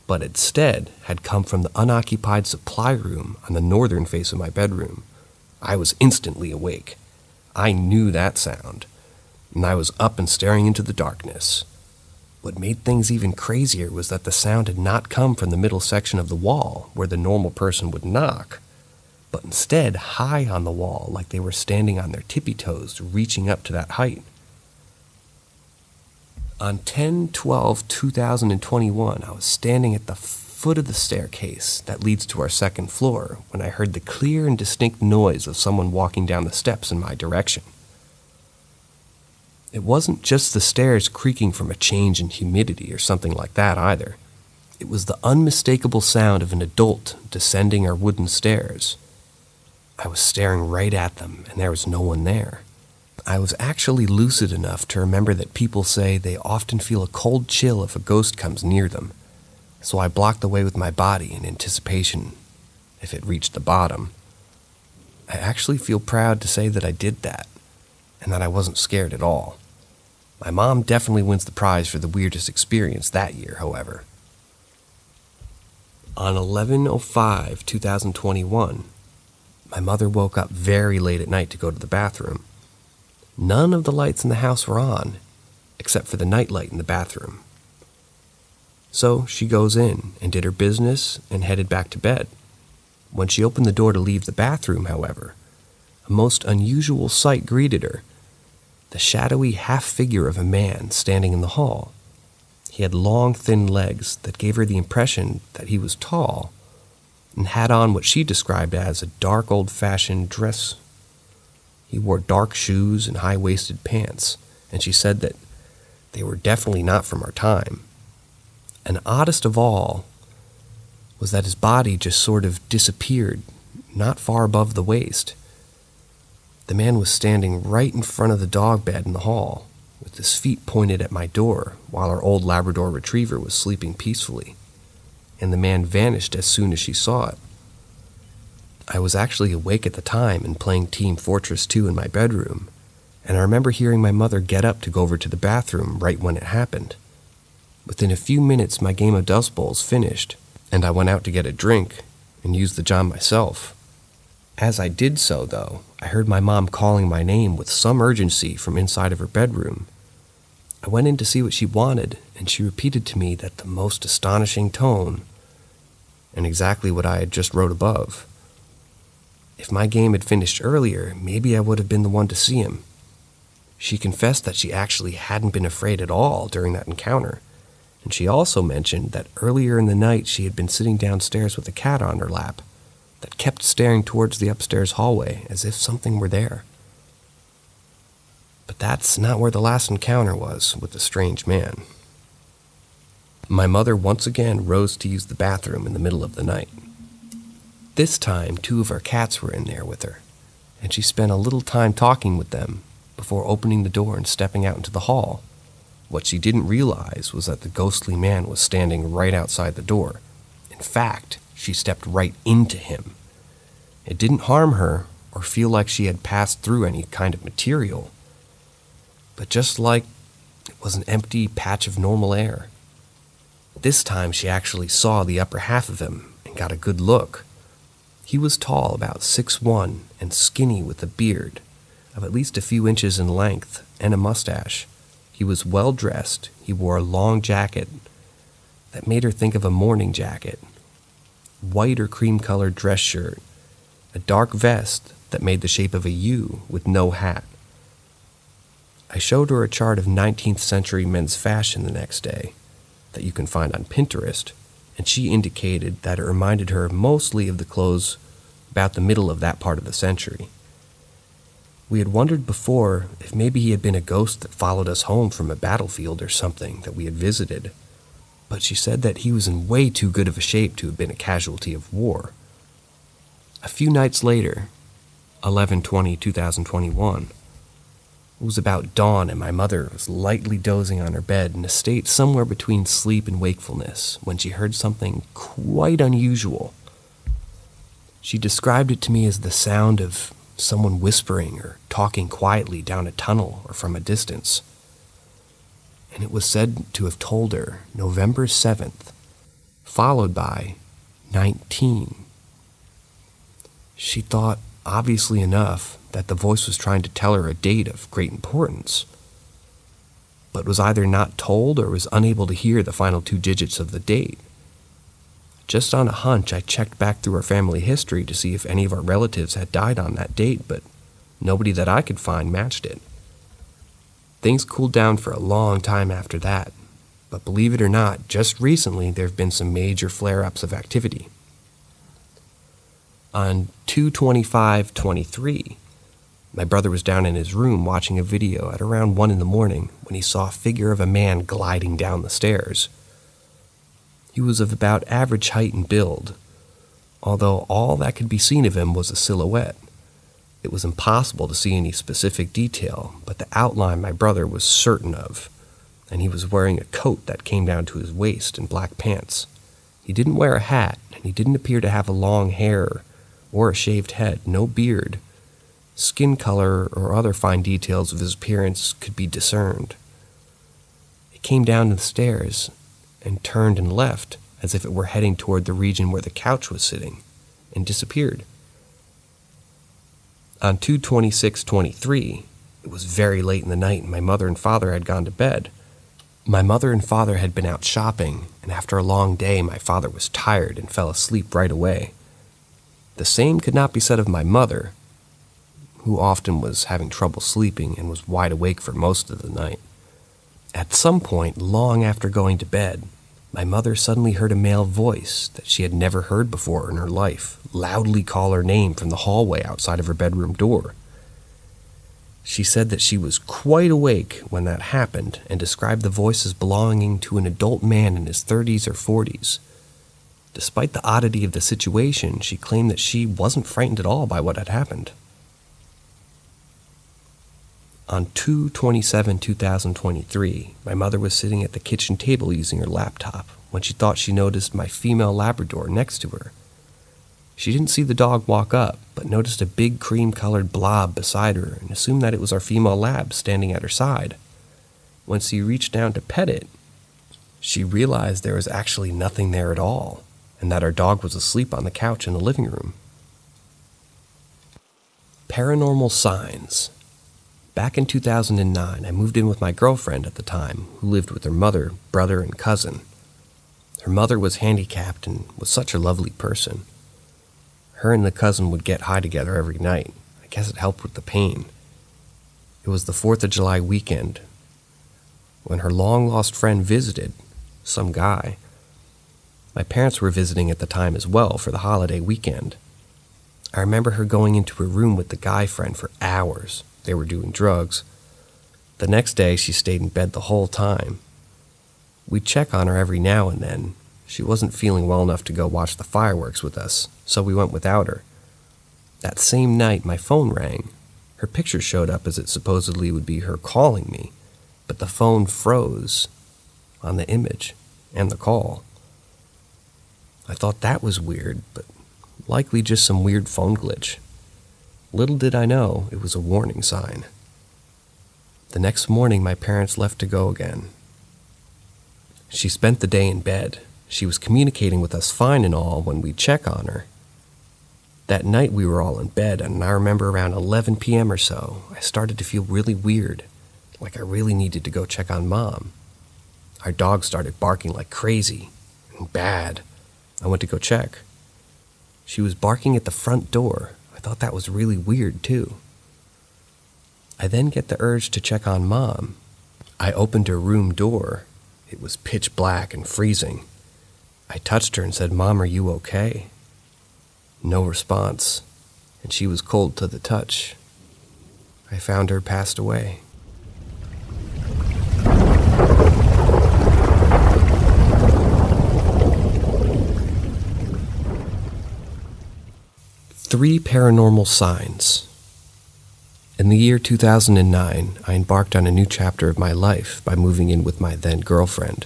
but instead had come from the unoccupied supply room on the northern face of my bedroom. I was instantly awake. I knew that sound, and I was up and staring into the darkness. What made things even crazier was that the sound had not come from the middle section of the wall, where the normal person would knock, but instead high on the wall, like they were standing on their tippy toes, reaching up to that height. On 10/12/2021, I was standing at the foot of the staircase that leads to our second floor when I heard the clear and distinct noise of someone walking down the steps in my direction. It wasn't just the stairs creaking from a change in humidity or something like that either. It was the unmistakable sound of an adult descending our wooden stairs. I was staring right at them, and there was no one there. I was actually lucid enough to remember that people say they often feel a cold chill if a ghost comes near them, so I blocked the way with my body in anticipation if it reached the bottom. I actually feel proud to say that I did that, and that I wasn't scared at all. My mom definitely wins the prize for the weirdest experience that year, however. On 11/05/2021, my mother woke up very late at night to go to the bathroom. None of the lights in the house were on, except for the nightlight in the bathroom. So she goes in and did her business and headed back to bed. When she opened the door to leave the bathroom, however, a most unusual sight greeted her. The shadowy half-figure of a man standing in the hall. He had long, thin legs that gave her the impression that he was tall and had on what she described as a dark, old-fashioned dress. He wore dark shoes and high-waisted pants, and she said that they were definitely not from our time. And oddest of all was that his body just sort of disappeared, not far above the waist. The man was standing right in front of the dog bed in the hall, with his feet pointed at my door, while our old Labrador retriever was sleeping peacefully, and the man vanished as soon as she saw it. I was actually awake at the time and playing Team Fortress 2 in my bedroom, and I remember hearing my mother get up to go over to the bathroom right when it happened. Within a few minutes, my game of Dust Bowls finished, and I went out to get a drink and used the john myself. As I did so, though, I heard my mom calling my name with some urgency from inside of her bedroom. I went in to see what she wanted, and she repeated to me that the most astonishing tone, and exactly what I had just wrote above. If my game had finished earlier, maybe I would have been the one to see him. She confessed that she actually hadn't been afraid at all during that encounter, and she also mentioned that earlier in the night she had been sitting downstairs with a cat on her lap that kept staring towards the upstairs hallway as if something were there. But that's not where the last encounter was with the strange man. My mother once again rose to use the bathroom in the middle of the night. This time, 2 of her cats were in there with her, and she spent a little time talking with them before opening the door and stepping out into the hall. What she didn't realize was that the ghostly man was standing right outside the door. In fact, she stepped right into him. It didn't harm her or feel like she had passed through any kind of material, but just like it was an empty patch of normal air. This time she actually saw the upper half of him and got a good look. He was tall, about 6'1", and skinny with a beard of at least a few inches in length and a mustache. He was well dressed. He wore a long jacket that made her think of a morning jacket, white or cream-colored dress shirt, a dark vest that made the shape of a U with no hat. I showed her a chart of 19th century men's fashion the next day that you can find on Pinterest, and she indicated that it reminded her mostly of the clothes about the middle of that part of the century. We had wondered before if maybe he had been a ghost that followed us home from a battlefield or something that we had visited, but she said that he was in way too good of a shape to have been a casualty of war. A few nights later, 11/20/2021, it was about dawn and my mother was lightly dozing on her bed in a state somewhere between sleep and wakefulness when she heard something quite unusual. She described it to me as the sound of someone whispering or talking quietly down a tunnel or from a distance. And it was said to have told her November 7th, followed by 19. She thought, obviously enough, that the voice was trying to tell her a date of great importance, but was either not told or was unable to hear the final 2 digits of the date. Just on a hunch, I checked back through our family history to see if any of our relatives had died on that date, but nobody that I could find matched it. Things cooled down for a long time after that, but believe it or not, just recently there have been some major flare-ups of activity. On 2/25/23, my brother was down in his room watching a video at around 1 in the morning when he saw a figure of a man gliding down the stairs. He was of about average height and build, although all that could be seen of him was a silhouette. It was impossible to see any specific detail, but the outline my brother was certain of, and he was wearing a coat that came down to his waist and black pants. He didn't wear a hat, and he didn't appear to have a long hair or a shaved head, no beard. Skin color or other fine details of his appearance could be discerned. It came down the stairs and turned and left as if it were heading toward the region where the couch was sitting, and disappeared. On 2/26/23, it was very late in the night and my mother and father had gone to bed. My mother and father had been out shopping, and after a long day my father was tired and fell asleep right away. The same could not be said of my mother, who often was having trouble sleeping and was wide awake for most of the night. At some point, long after going to bed, my mother suddenly heard a male voice that she had never heard before in her life loudly call her name from the hallway outside of her bedroom door. She said that she was quite awake when that happened and described the voice as belonging to an adult man in his 30s or 40s. Despite the oddity of the situation, she claimed that she wasn't frightened at all by what had happened. On 2/27/2023, my mother was sitting at the kitchen table using her laptop when she thought she noticed my female Labrador next to her. She didn't see the dog walk up, but noticed a big cream-colored blob beside her and assumed that it was our female lab standing at her side. When she reached down to pet it, she realized there was actually nothing there at all, and that our dog was asleep on the couch in the living room. Paranormal signs. Back in 2009, I moved in with my girlfriend at the time, who lived with her mother, brother, and cousin. Her mother was handicapped and was such a lovely person. Her and the cousin would get high together every night. I guess it helped with the pain. It was the 4th of July weekend when her long-lost friend visited, some guy. My parents were visiting at the time as well for the holiday weekend. I remember her going into her room with the guy friend for hours. They were doing drugs. The next day, she stayed in bed the whole time. We'd check on her every now and then. She wasn't feeling well enough to go watch the fireworks with us, so we went without her. That same night, my phone rang. Her picture showed up as it supposedly would be her calling me, but the phone froze on the image and the call. I thought that was weird, but likely just some weird phone glitch. Little did I know it was a warning sign. The next morning, my parents left to go again. She spent the day in bed. She was communicating with us fine and all when we'd check on her. That night we were all in bed, and I remember around 11 p.m. or so, I started to feel really weird, like I really needed to go check on Mom. Our dog started barking like crazy, and bad. I went to go check. She was barking at the front door. I thought that was really weird, too. I then get the urge to check on Mom. I opened her room door. It was pitch black and freezing. I touched her and said, "Mom, are you okay?" No response, and she was cold to the touch. I found her passed away. Three paranormal signs. In the year 2009, I embarked on a new chapter of my life by moving in with my then girlfriend,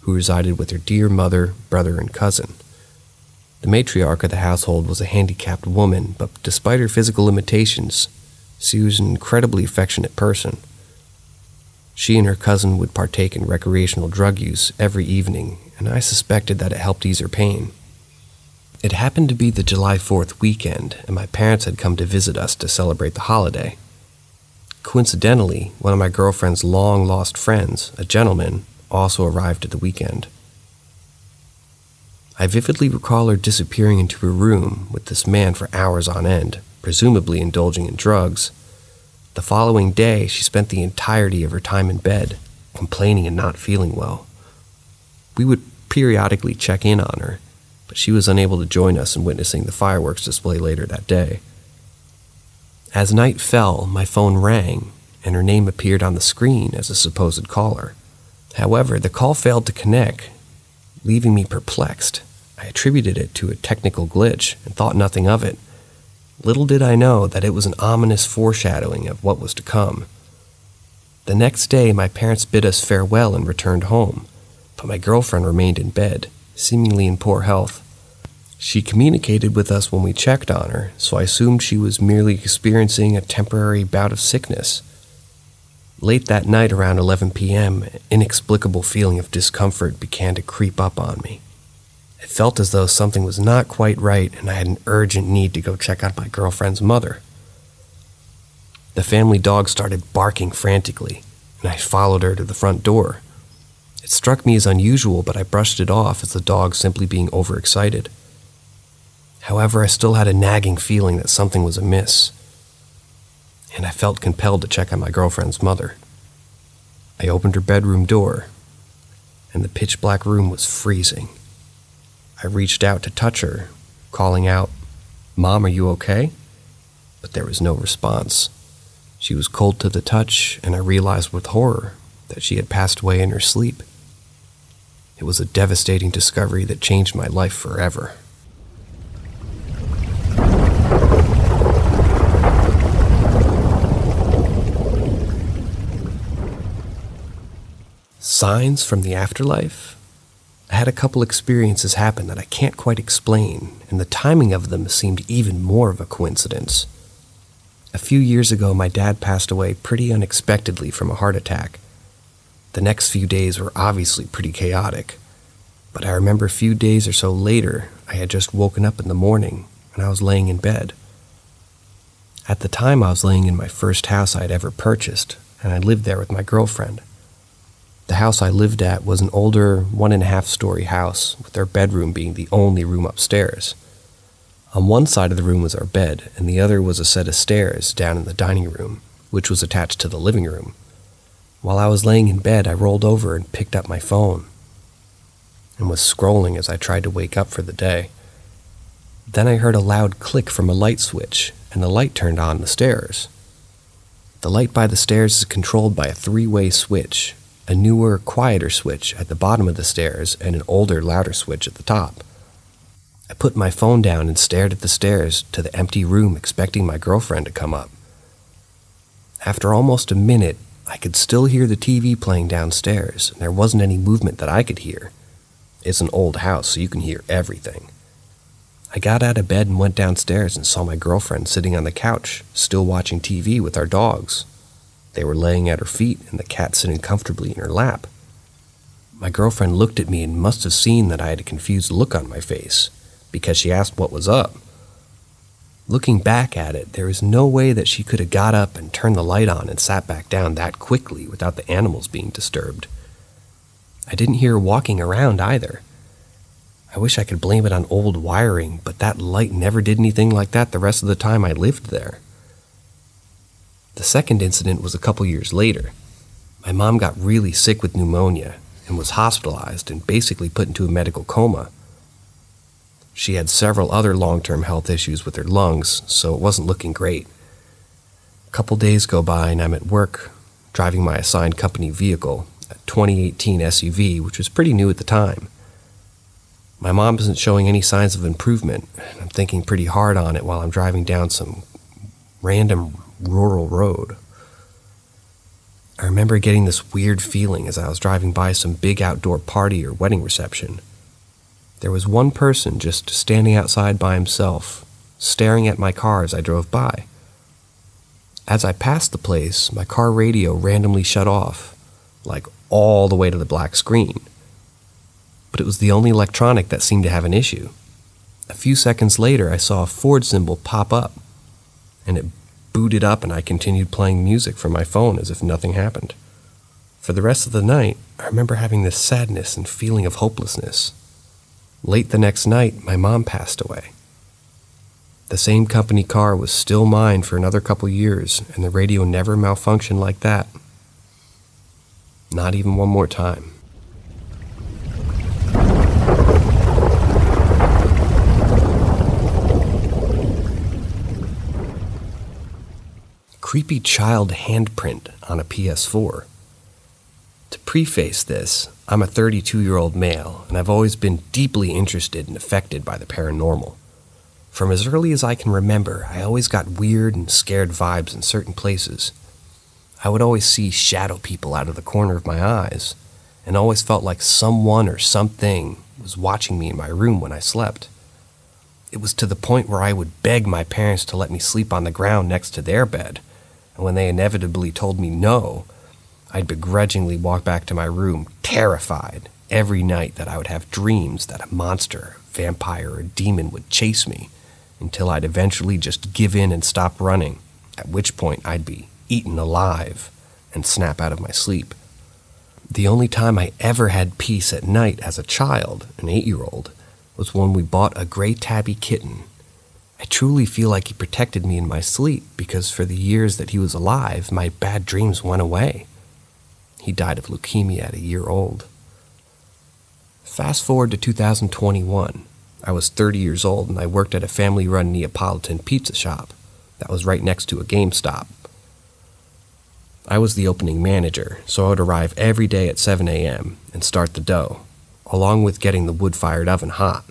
who resided with her dear mother, brother, and cousin. The matriarch of the household was a handicapped woman, but despite her physical limitations, she was an incredibly affectionate person. She and her cousin would partake in recreational drug use every evening, and I suspected that it helped ease her pain. It happened to be the July 4th weekend, and my parents had come to visit us to celebrate the holiday. Coincidentally, one of my girlfriend's long-lost friends, a gentleman, also arrived at the weekend. I vividly recall her disappearing into her room with this man for hours on end, presumably indulging in drugs. The following day, she spent the entirety of her time in bed, complaining and not feeling well. We would periodically check in on her, but she was unable to join us in witnessing the fireworks display later that day. As night fell, my phone rang, and her name appeared on the screen as a supposed caller. However, the call failed to connect, leaving me perplexed. I attributed it to a technical glitch and thought nothing of it. Little did I know that it was an ominous foreshadowing of what was to come. The next day, my parents bid us farewell and returned home, but my girlfriend remained in bed, seemingly in poor health. She communicated with us when we checked on her, so I assumed she was merely experiencing a temporary bout of sickness. Late that night, around 11 p.m., an inexplicable feeling of discomfort began to creep up on me. It felt as though something was not quite right, and I had an urgent need to go check on my girlfriend's mother. The family dog started barking frantically, and I followed her to the front door. It struck me as unusual, but I brushed it off as the dog simply being overexcited. However, I still had a nagging feeling that something was amiss, and I felt compelled to check on my girlfriend's mother. I opened her bedroom door, and the pitch-black room was freezing. I reached out to touch her, calling out, "Mom, are you okay?" But there was no response. She was cold to the touch, and I realized with horror that she had passed away in her sleep. It was a devastating discovery that changed my life forever. Signs from the afterlife? I had a couple experiences happen that I can't quite explain, and the timing of them seemed even more of a coincidence. A few years ago, my dad passed away pretty unexpectedly from a heart attack. The next few days were obviously pretty chaotic, but I remember a few days or so later, I had just woken up in the morning and I was laying in bed. At the time, I was laying in my first house I'd ever purchased, and I lived there with my girlfriend. The house I lived at was an older 1.5-story house, with our bedroom being the only room upstairs. On one side of the room was our bed, and the other was a set of stairs down in the dining room, which was attached to the living room. While I was laying in bed, I rolled over and picked up my phone, and was scrolling as I tried to wake up for the day. Then I heard a loud click from a light switch, and the light turned on the stairs. The light by the stairs is controlled by a 3-way switch, a newer, quieter switch at the bottom of the stairs, and an older, louder switch at the top. I put my phone down and stared at the stairs to the empty room, expecting my girlfriend to come up. After almost a minute, I could still hear the TV playing downstairs, and there wasn't any movement that I could hear. It's an old house, so you can hear everything. I got out of bed and went downstairs and saw my girlfriend sitting on the couch, still watching TV with our dogs. They were laying at her feet and the cat sitting comfortably in her lap. My girlfriend looked at me and must have seen that I had a confused look on my face, because she asked what was up. Looking back at it, there is no way that she could have got up and turned the light on and sat back down that quickly without the animals being disturbed. I didn't hear her walking around either. I wish I could blame it on old wiring, but that light never did anything like that the rest of the time I lived there. The second incident was a couple years later. My mom got really sick with pneumonia and was hospitalized and basically put into a medical coma. She had several other long-term health issues with her lungs, so it wasn't looking great. A couple days go by and I'm at work, driving my assigned company vehicle, a 2018 SUV, which was pretty new at the time. My mom isn't showing any signs of improvement, and I'm thinking pretty hard on it while I'm driving down some random rural road. I remember getting this weird feeling as I was driving by some big outdoor party or wedding reception. There was one person just standing outside by himself, staring at my car as I drove by. As I passed the place, my car radio randomly shut off, like all the way to the black screen. But it was the only electronic that seemed to have an issue. A few seconds later, I saw a Ford symbol pop up, and it booted up and I continued playing music from my phone as if nothing happened. For the rest of the night, I remember having this sadness and feeling of hopelessness. Late the next night, my mom passed away. The same company car was still mine for another couple years, and the radio never malfunctioned like that. Not even one more time. Creepy child handprint on a PS4. To preface this, I'm a 32-year-old male, and I've always been deeply interested and affected by the paranormal. From as early as I can remember, I always got weird and scared vibes in certain places. I would always see shadow people out of the corner of my eyes, and always felt like someone or something was watching me in my room when I slept. It was to the point where I would beg my parents to let me sleep on the ground next to their bed, and when they inevitably told me no, I'd begrudgingly walk back to my room, terrified, every night that I would have dreams that a monster, vampire, or demon would chase me, until I'd eventually just give in and stop running, at which point I'd be eaten alive and snap out of my sleep. The only time I ever had peace at night as a child, an 8-year-old, was when we bought a gray tabby kitten. I truly feel like he protected me in my sleep because for the years that he was alive, my bad dreams went away. He died of leukemia at a year old. Fast forward to 2021. I was 30 years old and I worked at a family-run Neapolitan pizza shop that was right next to a GameStop. I was the opening manager, so I would arrive every day at 7 a.m. and start the dough, along with getting the wood-fired oven hot.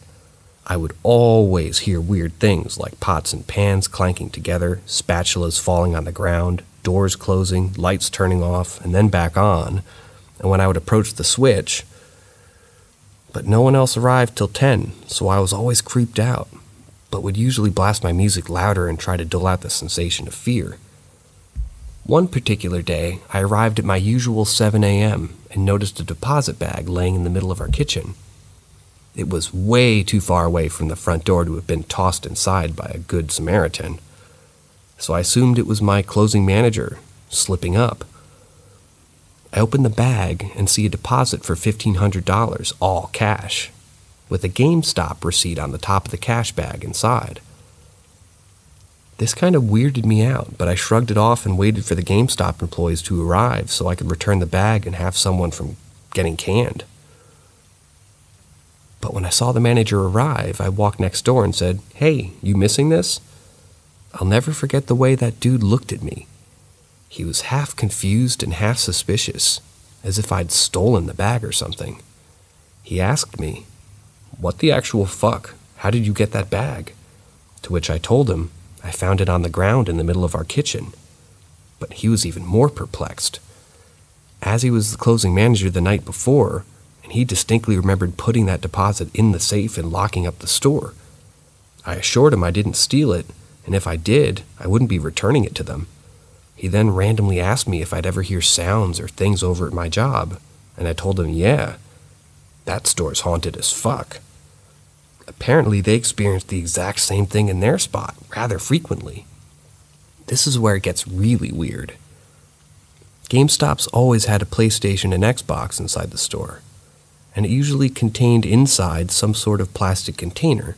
I would always hear weird things like pots and pans clanking together, spatulas falling on the ground, doors closing, lights turning off, and then back on, and when I would approach the switch, but no one else arrived till 10, so I was always creeped out, but would usually blast my music louder and try to dull out the sensation of fear. One particular day, I arrived at my usual 7 a.m. and noticed a deposit bag laying in the middle of our kitchen. It was way too far away from the front door to have been tossed inside by a good Samaritan, so I assumed it was my closing manager slipping up. I opened the bag and see a deposit for $1,500, all cash, with a GameStop receipt on the top of the cash bag inside. This kind of weirded me out, but I shrugged it off and waited for the GameStop employees to arrive so I could return the bag and have someone from getting canned. But when I saw the manager arrive, I walked next door and said, "Hey, you missing this?" I'll never forget the way that dude looked at me. He was half confused and half suspicious, as if I'd stolen the bag or something. He asked me, "What the actual fuck? How did you get that bag?" To which I told him I found it on the ground in the middle of our kitchen. But he was even more perplexed, as he was the closing manager the night before, and he distinctly remembered putting that deposit in the safe and locking up the store. I assured him I didn't steal it, and if I did, I wouldn't be returning it to them. He then randomly asked me if I'd ever hear sounds or things over at my job, and I told him, yeah, that store's haunted as fuck. Apparently, they experienced the exact same thing in their spot, rather frequently. This is where it gets really weird. GameStop's always had a PlayStation and Xbox inside the store, and it usually contained inside some sort of plastic container.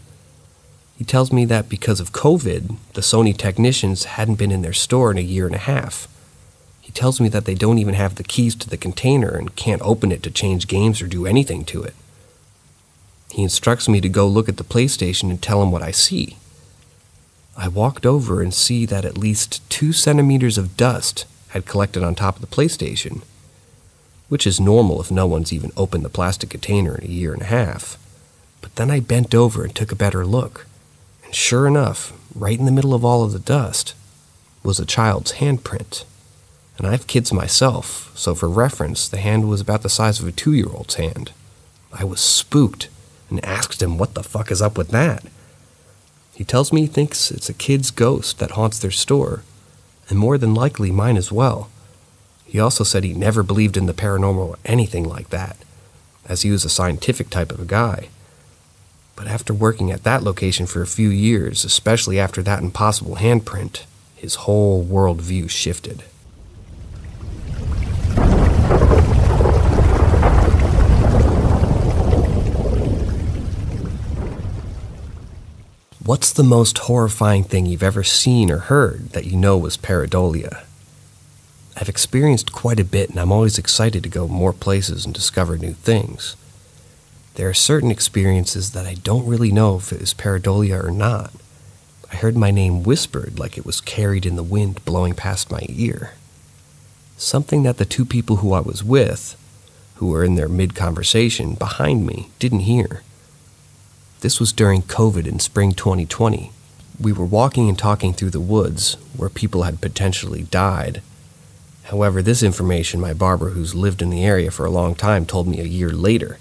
He tells me that because of COVID, the Sony technicians hadn't been in their store in a year and a half. He tells me that they don't even have the keys to the container and can't open it to change games or do anything to it. He instructs me to go look at the PlayStation and tell him what I see. I walked over and see that at least 2 centimeters of dust had collected on top of the PlayStation, which is normal if no one's even opened the plastic container in a year and a half. But then I bent over and took a better look, and sure enough, right in the middle of all of the dust was a child's handprint. And I have kids myself, so for reference, the hand was about the size of a 2-year-old's hand. I was spooked and asked him what the fuck is up with that. He tells me he thinks it's a kid's ghost that haunts their store, and more than likely mine as well. He also said he never believed in the paranormal or anything like that, as he was a scientific type of a guy. But after working at that location for a few years, especially after that impossible handprint, his whole worldview shifted. What's the most horrifying thing you've ever seen or heard that you know was pareidolia? I've experienced quite a bit, and I'm always excited to go more places and discover new things. There are certain experiences that I don't really know if it is pareidolia or not. I heard my name whispered like it was carried in the wind blowing past my ear. Something that the 2 people who I was with, who were in their mid-conversation behind me, didn't hear. This was during COVID in spring 2020. We were walking and talking through the woods where people had potentially died. However, this information my barber, who's lived in the area for a long time, told me a year later.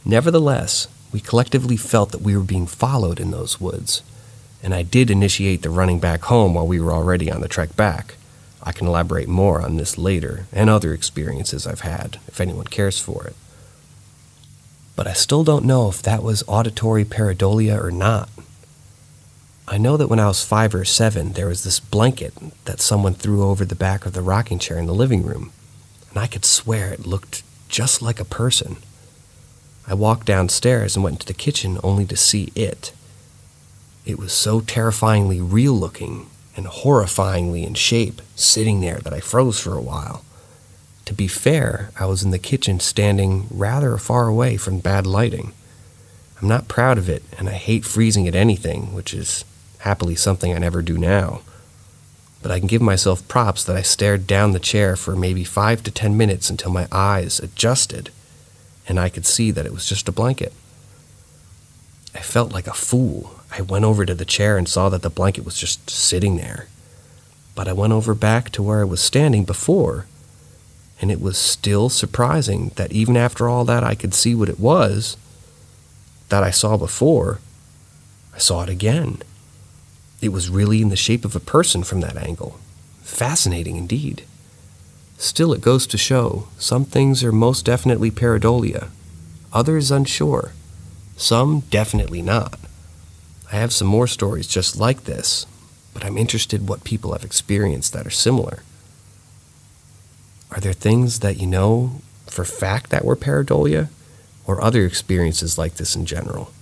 Nevertheless, we collectively felt that we were being followed in those woods, and I did initiate the running back home while we were already on the trek back. I can elaborate more on this later, and other experiences I've had, if anyone cares for it. But I still don't know if that was auditory pareidolia or not. I know that when I was 5 or 7, there was this blanket that someone threw over the back of the rocking chair in the living room, and I could swear it looked just like a person. I walked downstairs and went into the kitchen only to see it. It was so terrifyingly real-looking and horrifyingly in shape, sitting there, that I froze for a while. To be fair, I was in the kitchen standing rather far away from bad lighting. I'm not proud of it, and I hate freezing at anything, which is happily something I never do now. But I can give myself props that I stared down the chair for maybe 5 to 10 minutes until my eyes adjusted, and I could see that it was just a blanket. I felt like a fool. I went over to the chair and saw that the blanket was just sitting there. But I went over back to where I was standing before, and it was still surprising that even after all that I could see what it was that I saw before. I saw it again. It was really in the shape of a person from that angle. Fascinating indeed. Still, it goes to show, some things are most definitely pareidolia, others unsure, some definitely not. I have some more stories just like this, but I'm interested what people have experienced that are similar. Are there things that you know for fact that were pareidolia, or other experiences like this in general?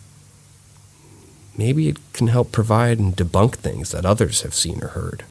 Maybe it can help provide and debunk things that others have seen or heard.